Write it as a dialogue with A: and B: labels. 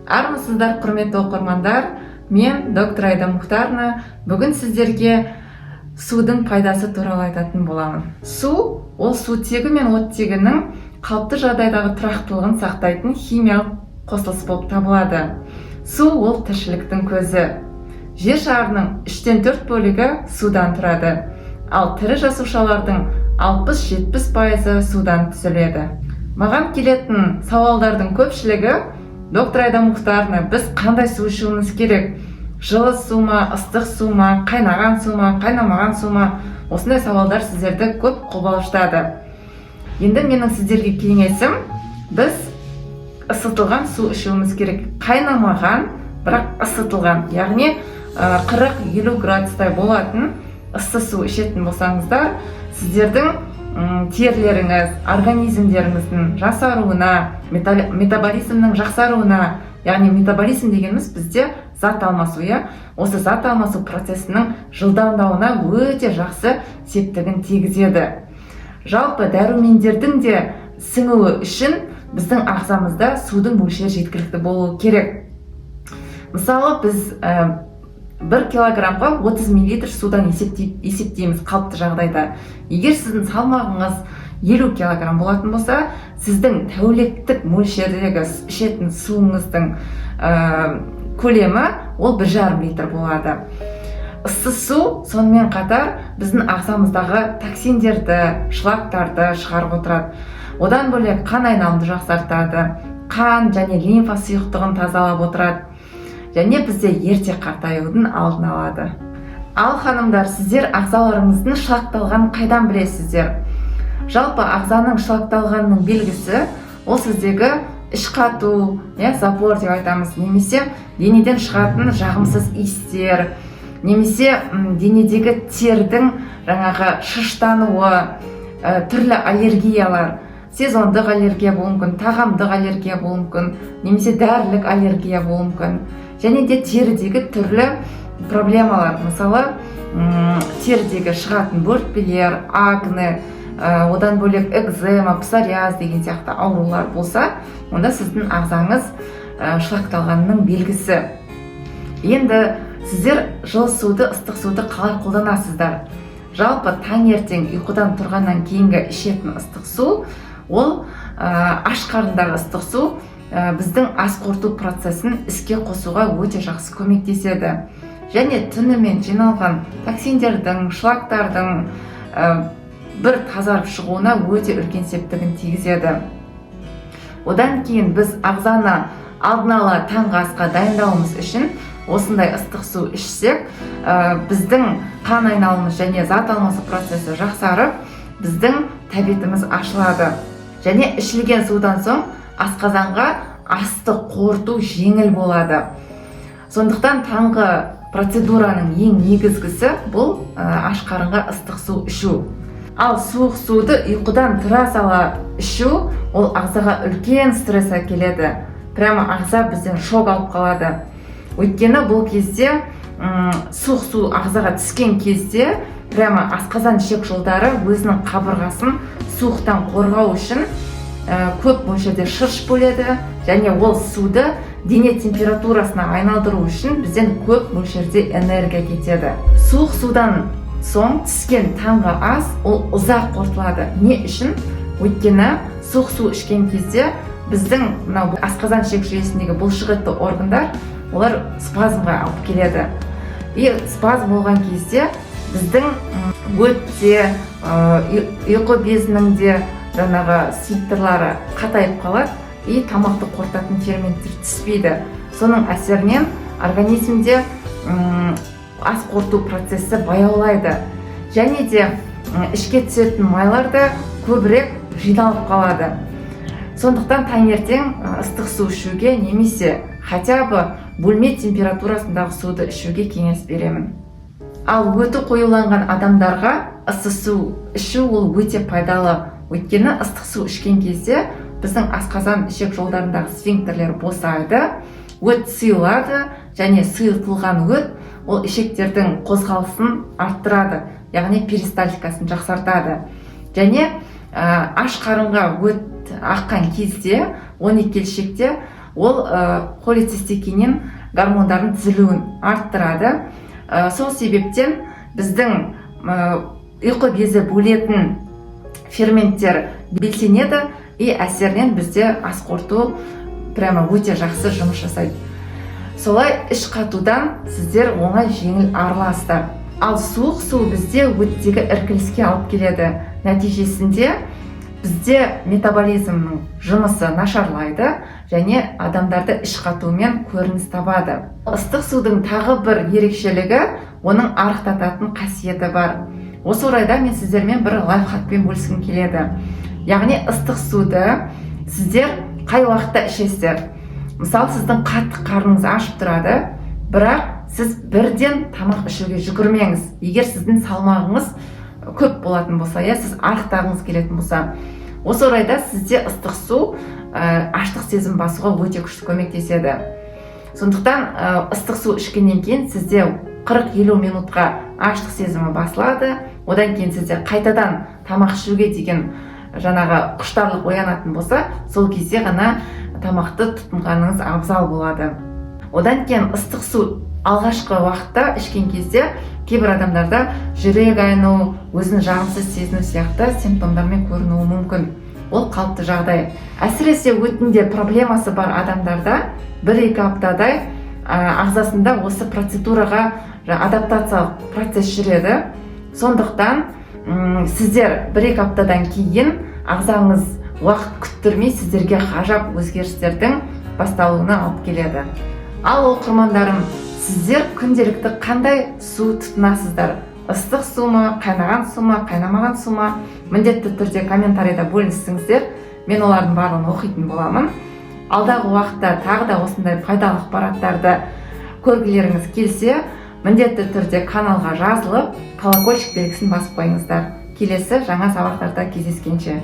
A: Армысыздар, құрметті оқырмандар. Мен доктор Айда Мұхтарна. Бүгін сіздерге судың пайдасы туралы айтатын боламын. Су ол сутегі мен оттегінің қалыпты жағдайдағы тұрақтылығын сақтайтын химиялық қосылыс болып табылады. Су ол тіршіліктің көзі. Жер шарының 3-4 бөлігі судан тұрады, ал тірі жасушалардың 60-70% судан түзіледі. Маған келетін сауалдардың көпшілігі: доктор Айда Мұхтарна, біз қандай су ішуіміз керек? Жылы су ма, ыстық су ма, қайнаған су ма, қайнамаған су ма? Осындай сауалдар сіздерді көп қобалжытады. Енді менің сіздерге кеңесім: біз ысытылған су ішуіміз керек. Қайнамаған, бірақ ысытылған, яғни 40-50 градустай болатын ыссы су ішетін болсаңыздар, сіздердің терілеріңіз, организмдеріңіздің жасаруына, метаболизмнің жақсаруына, яғни метаболизм дегеніміз бізде зат алмасу, осы зат алмасу процесінің жылдамдауына өте жақсы септігін тигізеді. Жалпы дәрумендердің де сіңуі үшін біздің ағзамызда судың мөлшері жеткілікті болуы керек. Мысалы, біз 1 килограммға 30 мл судан есептейміз қалыпты жағдайда. Егер сіздің салмағыңыз 50 килограмм болатын болса, сіздің тәуліктік мөлшердегі ішетін суыңыздың көлемі ол 1,5 литр болады. Ыссы су сонымен қатар біздің ағзамыздағы токсиндерді, шлактарды шығарып отырады. Одан бөлек қан айналымды жақсартады, қан және лимфа сұйықтығын тазалап отырады, және бізде ерте қартаюдың алдын алады. Ал ханымдар, сіздер ағзаларыңыздың шылақталғанын қайдан білесіздер? Жалпы ағзаның шылақталғанының белгісі ол сіздегі іш қату, запор деп айтамыз, немесе денеден шығатын жағымсыз иістер, немесе денедегі тердің жаңағы шыштануы, түрлі аллергиялар, сезондық аллергия болуы мүмкін, тағамдық аллергия болуы мүмкін, немесе дәрілік аллергия болуы мүмкін. Және де терідегі түрлі проблемалар, мысалы терідегі шығатын бөртпелер, акне, одан бөлек экзема, псориаз деген сияқты аурулар болса, онда сіздің ағзаңыз шылақталғанның белгісі. Енді сіздер жылы суды, ыстық суды қалай қолданасыздар? Жалпы таңертең ұйқыдан тұрғаннан кейінгі ішетін ыстық су, ол аш қарындағы ыстық су біздің ас қорыту процесін іске қосуға өте жақсы көмектеседі. Және түнімен жиналған токсиндердің, шлактардың бір тазарып шығуына өте үлкен септігін тигізеді. Одан кейін біз ағзаны алдын ала таңғы асқа дайындауымыз үшін осындай ыстық су ішсек, біздің қан айналымыз және зат алмасу процесі жақсарып, біздің тәбетіміз ашылады. Және ішілген судан соң асқазанға асты қорыту жеңіл болады. Сондықтан таңғы процедураның ең негізгісі бұл аш қарынға ыстық су ішу. Ал суық суды ұйқыдан тұра сала ішу, ол ағзаға үлкен стресс әкеледі. Прямо ағза бізден шок алып қалады. Өйткені бұл кезде суық су ағзаға түскен кезде прямо асқазан ішек жолдары өзінің қабырғасын суықтан қорғау үшін көп мөлшерде шырш бөледі, және ол суды дене температурасына айналдыру үшін бізден көп мөлшерде энергия кетеді. Суық судан соң түскен таңғы ас ол ұзақ қорытылады. Не үшін? Өйткені суық су ішкен кезде біздің асқазан ішек жүйесіндегі бұлшықетті органдар олар спазмға алып келеді. И спазм болған кезде біздің өтте, ұйқы безінің де жаңағы свитерлары қатайып қалады, и тамақты қорытатын ферменттер түспейді. Соның әсерінен организмде ас қорыту процесі баяулайды. Және де ішке түсетін майлар да көбірек жиналып қалады. Сондықтан таңертең ыстық су ішуге, немесе хотя бы бөлме температурасындағы суды ішуге кеңес беремін. Ал өті қоюланған адамдарға ыстық су ішу ол өте пайдалы. Өйткені ыстық су ішкен кезде біздің асқазан ішек жолдарындағы сфинктерлер босайды, өт сұйылады, және сұйылтылған өт ол ішектердің қозғалысын арттырады, яғни перистальтикасын жақсартады. Және аш қарынға өт аққан кезде 12 келшекте ол холецистекинин гормондардың түзілуін арттырады. Сол себептен біздің ұйқы безі бөлетін ферменттер белсенеді и әсерінен бізде ас қорыту прямо өте жақсы жұмыс жасайды. Солай іш қатудан сіздер оңай жеңіл арыласыздар. Ал суық су бізде өттегі іркіліске алып келеді. Нәтижесінде бізде метаболизмнің жұмысы нашарлайды және адамдарды іш қатумен көрініс табады. Ыстық судың тағы бір ерекшелігі оның арықтататын қасиеті бар. Осы орайда мен сіздермен бір лайфхакпен бөліскім келеді. Яғни ыстық суды сіздер қай уақытта ішесіздер? Мысалы, сіздің қатты қарныңыз ашып тұрады, бірақ сіз бірден тамақ ішуге жүгірмеңіз. Егер сіздің салмағыңыз көп болатын болса, сіз арықтағыңыз келетін болса, осы орайда сізде ыстық су аштық сезім басуға өте күшті көмектеседі. Сондықтан ыстық су ішкеннен кейін сізде 40-50 минутқа аштық сезімі басылады. Одан кейін сізде қайтадан тамақ ішуге деген жаңағы құштарлық оянатын болса, сол кезде ғана тамақты тұтынғаныңыз абзал болады. Одан кейін ыстық су алғашқы уақытта ішкен кезде кейбір адамдарда жүрек айну, өзін жағымсыз сезіну сияқты симптомдармен көрінуі мүмкін. Ол қалыпты жағдай. Әсіресе өтінде проблемасы бар адамдарда 1-2 аптадай ағзасында осы процедураға адаптациялық процесс жүреді. Сондықтан сіздер 1-2 аптадан кейін ағзаңыз уақыт күттірмей сіздерге ғажап өзгерістердің басталуына алып келеді. Ал оқырмандарым, сіздер күнделікті қандай су тұтынасыздар? Ыстық су ма, қайнаған су ма, қайнамаған су ма? Міндетті түрде комментарийда бөліссеңіздер, мен олардың барлығын оқитын боламын. Алдағы уақытта тағы да осындай пайдалы ақпараттарды көргілеріңіз келсе, міндетті түрде каналға жазылып, колокольчик белгісін басып қойыңыздар. Келесі жаңа сабақтарда кездескенше.